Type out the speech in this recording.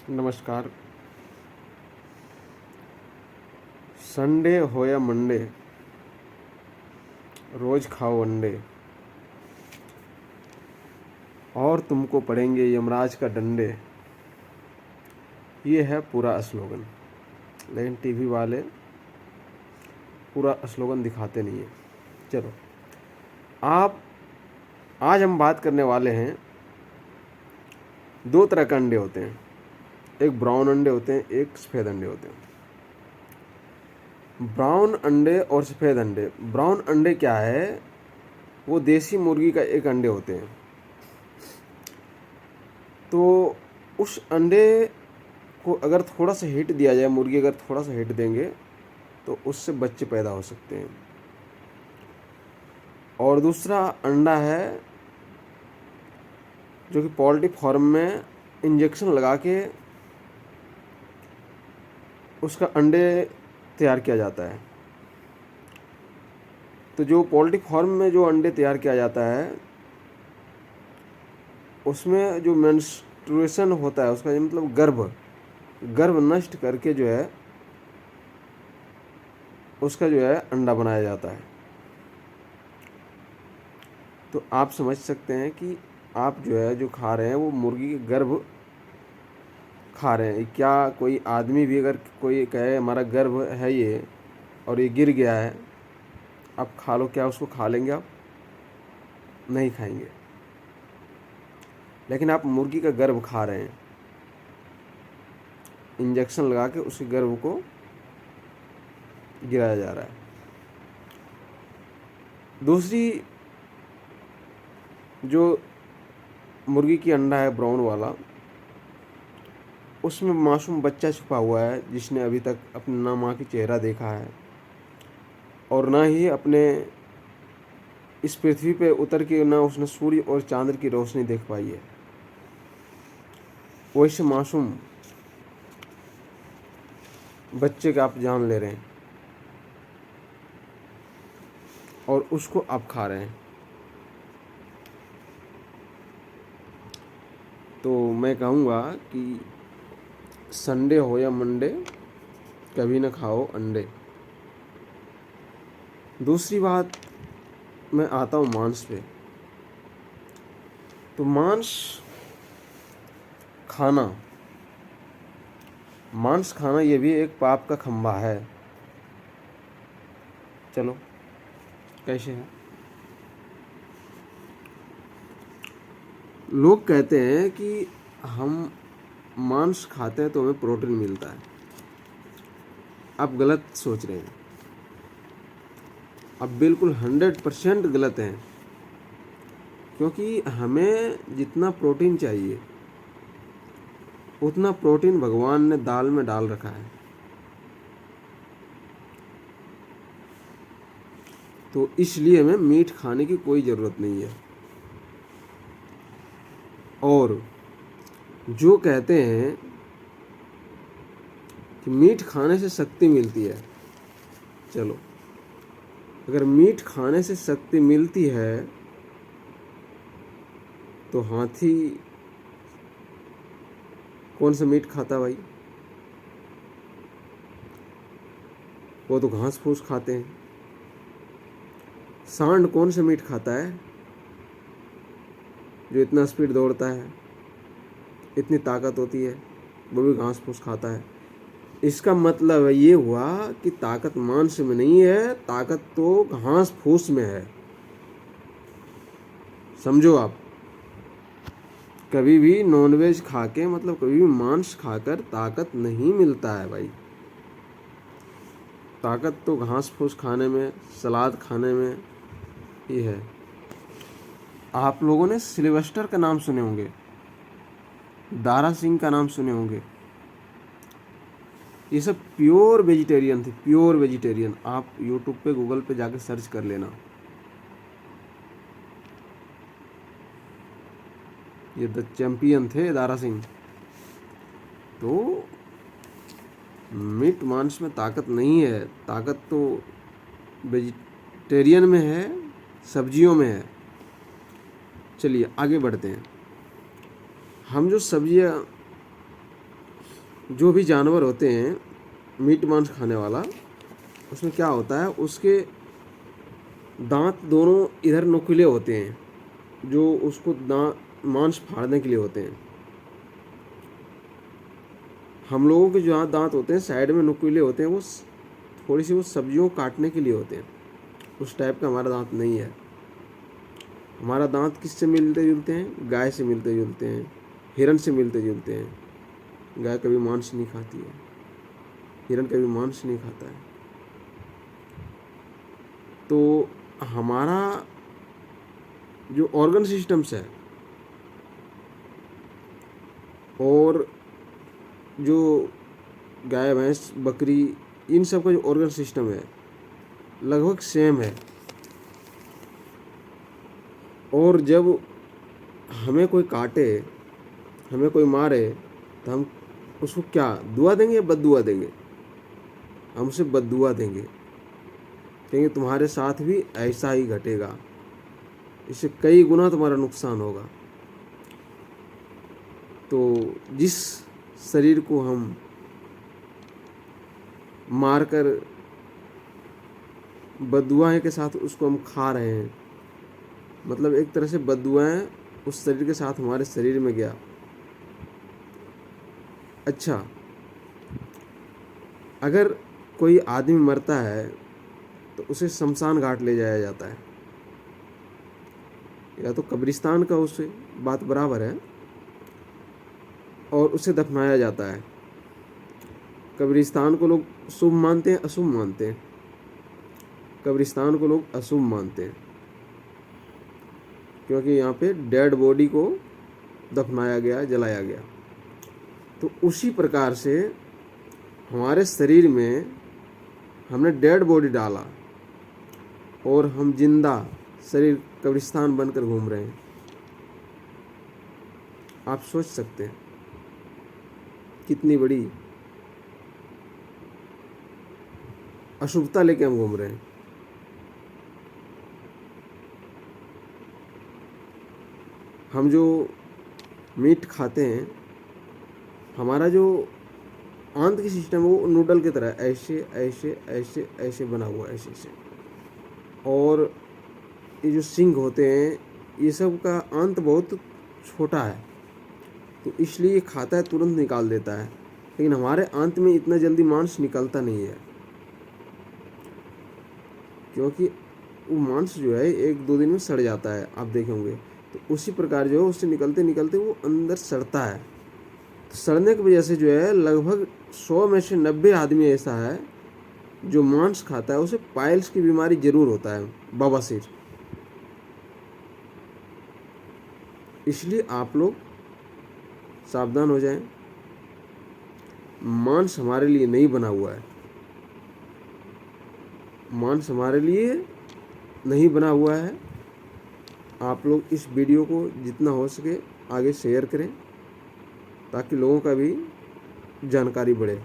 नमस्कार। संडे हो या मंडे, रोज खाओ अंडे और तुमको पड़ेंगे यमराज का डंडे। ये है पूरा स्लोगन, लेकिन टीवी वाले पूरा स्लोगन दिखाते नहीं है। चलो, आप आज हम बात करने वाले हैं, दो तरह के अंडे होते हैं। एक ब्राउन अंडे होते हैं, एक सफ़ेद अंडे होते हैं। ब्राउन अंडे और सफ़ेद अंडे, ब्राउन अंडे क्या है, वो देसी मुर्गी का एक अंडे होते हैं। तो उस अंडे को अगर थोड़ा सा हीट दिया जाए, मुर्गी अगर थोड़ा सा हीट देंगे तो उससे बच्चे पैदा हो सकते हैं। और दूसरा अंडा है जो कि पोल्ट्री फार्म में इंजेक्शन लगा के उसका अंडे तैयार किया जाता है। तो जो पोल्ट्री फार्म में जो अंडे तैयार किया जाता है, उसमें जो मेंस्ट्रुएशन होता है, उसका मतलब गर्भ नष्ट करके जो है उसका जो है अंडा बनाया जाता है। तो आप समझ सकते हैं कि आप जो है जो खा रहे हैं वो मुर्गी के गर्भ खा रहे हैं। क्या कोई आदमी भी अगर कोई कहे हमारा गर्भ है ये और ये गिर गया है, आप खा लो, क्या उसको खा लेंगे? आप नहीं खाएंगे। लेकिन आप मुर्गी का गर्भ खा रहे हैं, इंजेक्शन लगा के उसके गर्भ को गिराया जा रहा है। दूसरी जो मुर्गी की अंडा है ब्राउन वाला, उसमें मासूम बच्चा छुपा हुआ है जिसने अभी तक अपने ना माँ की चेहरा देखा है और ना ही अपने इस पृथ्वी पे उतर के ना उसने सूर्य और चांद की रोशनी देख पाई है। वैसे मासूम बच्चे का आप जान ले रहे हैं और उसको आप खा रहे हैं। तो मैं कहूँगा कि संडे हो या मंडे, कभी ना खाओ अंडे। दूसरी बात, मैं आता हूँ मांस पे। तो मांस खाना ये भी एक पाप का खंभा है। चलो, कैसे है? लोग कहते हैं कि हम मांस खाते हैं तो हमें प्रोटीन मिलता है। आप गलत सोच रहे हैं, आप बिल्कुल 100% गलत हैं। क्योंकि हमें जितना प्रोटीन चाहिए उतना प्रोटीन भगवान ने दाल में डाल रखा है। तो इसलिए हमें मीट खाने की कोई ज़रूरत नहीं है। और जो कहते हैं कि मीट खाने से शक्ति मिलती है, चलो, अगर मीट खाने से शक्ति मिलती है तो हाथी कौन सा मीट खाता भाई? वो तो घास फूस खाते हैं। सांड कौन सा मीट खाता है जो इतना स्पीड दौड़ता है, इतनी ताकत होती है? वो भी घास फूस खाता है। इसका मतलब ये हुआ कि ताकत मांस में नहीं है, ताकत तो घास फूस में है। समझो आप, कभी भी नॉनवेज खा के, मतलब कभी भी मांस खाकर ताकत नहीं मिलता है भाई। ताकत तो घास फूस खाने में, सलाद खाने में ही है। आप लोगों ने सिल्वेस्टर का नाम सुने होंगे, दारा सिंह का नाम सुने होंगे। ये सब प्योर वेजिटेरियन थे, प्योर वेजिटेरियन। आप यूट्यूब पे, गूगल पे जाके सर्च कर लेना। ये द चैंपियन थे दारा सिंह। तो मीट मांस में ताकत नहीं है, ताकत तो वेजिटेरियन में है, सब्जियों में है। चलिए आगे बढ़ते हैं। हम जो सब्जियां जो भी जानवर होते हैं मीट मांस खाने वाला, उसमें क्या होता है, उसके दांत दोनों इधर नुकीले होते हैं, जो उसको मांस फाड़ने के लिए होते हैं। हम लोगों के जो दांत होते हैं साइड में नुकीले होते हैं, वो थोड़ी सी वो सब्जियों को काटने के लिए होते हैं। उस टाइप का हमारा दांत नहीं है। हमारा दांत किससे मिलते जुलते हैं? गाय से मिलते जुलते हैं, हिरन से मिलते जुलते हैं। गाय कभी मांस नहीं खाती है, हिरन कभी मांस नहीं खाता है। तो हमारा जो ऑर्गन सिस्टम्स है और जो गाय भैंस बकरी, इन सब का जो ऑर्गन सिस्टम है लगभग सेम है। और जब हमें कोई काटे, हमें कोई मारे, तो हम उसको क्या दुआ देंगे या बद्दुआ देंगे? हम उसे बद्दुआ देंगे, कहेंगे तुम्हारे साथ भी ऐसा ही घटेगा, इससे कई गुना तुम्हारा नुकसान होगा। तो जिस शरीर को हम मारकर बद्दुआएं के साथ उसको हम खा रहे हैं, मतलब एक तरह से बद्दुआएं उस शरीर के साथ हमारे शरीर में गया। अच्छा, अगर कोई आदमी मरता है तो उसे शमशान घाट ले जाया जाता है, या तो कब्रिस्तान का उससे बात बराबर है, और उसे दफनाया जाता है। कब्रिस्तान को लोग शुभ मानते हैं, अशुभ मानते हैं? कब्रिस्तान को लोग अशुभ मानते हैं, क्योंकि यहाँ पे डेड बॉडी को दफनाया गया, जलाया गया। तो उसी प्रकार से हमारे शरीर में हमने डेड बॉडी डाला और हम जिंदा शरीर कब्रिस्तान बनकर घूम रहे हैं। आप सोच सकते हैं कितनी बड़ी अशुभता लेके हम घूम रहे हैं। हम जो मीट खाते हैं, हमारा जो आंत सिस्टम है वो नूडल की तरह ऐसे ऐसे ऐसे ऐसे बना हुआ है, ऐसे ऐसे। और ये जो सिंग होते हैं, ये सब का अंत बहुत छोटा है, तो इसलिए ये खाता है तुरंत निकाल देता है। लेकिन हमारे अंत में इतना जल्दी मांस निकलता नहीं है, क्योंकि वो मांस जो है 1-2 दिन में सड़ जाता है, आप देखेंगे। तो उसी प्रकार जो है उससे निकलते निकलते वो अंदर सड़ता है। तो सड़ने की वजह से जो है लगभग 100 में से 90 आदमी ऐसा है जो मांस खाता है, उसे पाइल्स की बीमारी जरूर होता है, बवासीर। इसलिए आप लोग सावधान हो जाएं। मांस हमारे लिए नहीं बना हुआ है, मांस हमारे लिए नहीं बना हुआ है। आप लोग इस वीडियो को जितना हो सके आगे शेयर करें, ताकि लोगों का भी जानकारी बढ़े।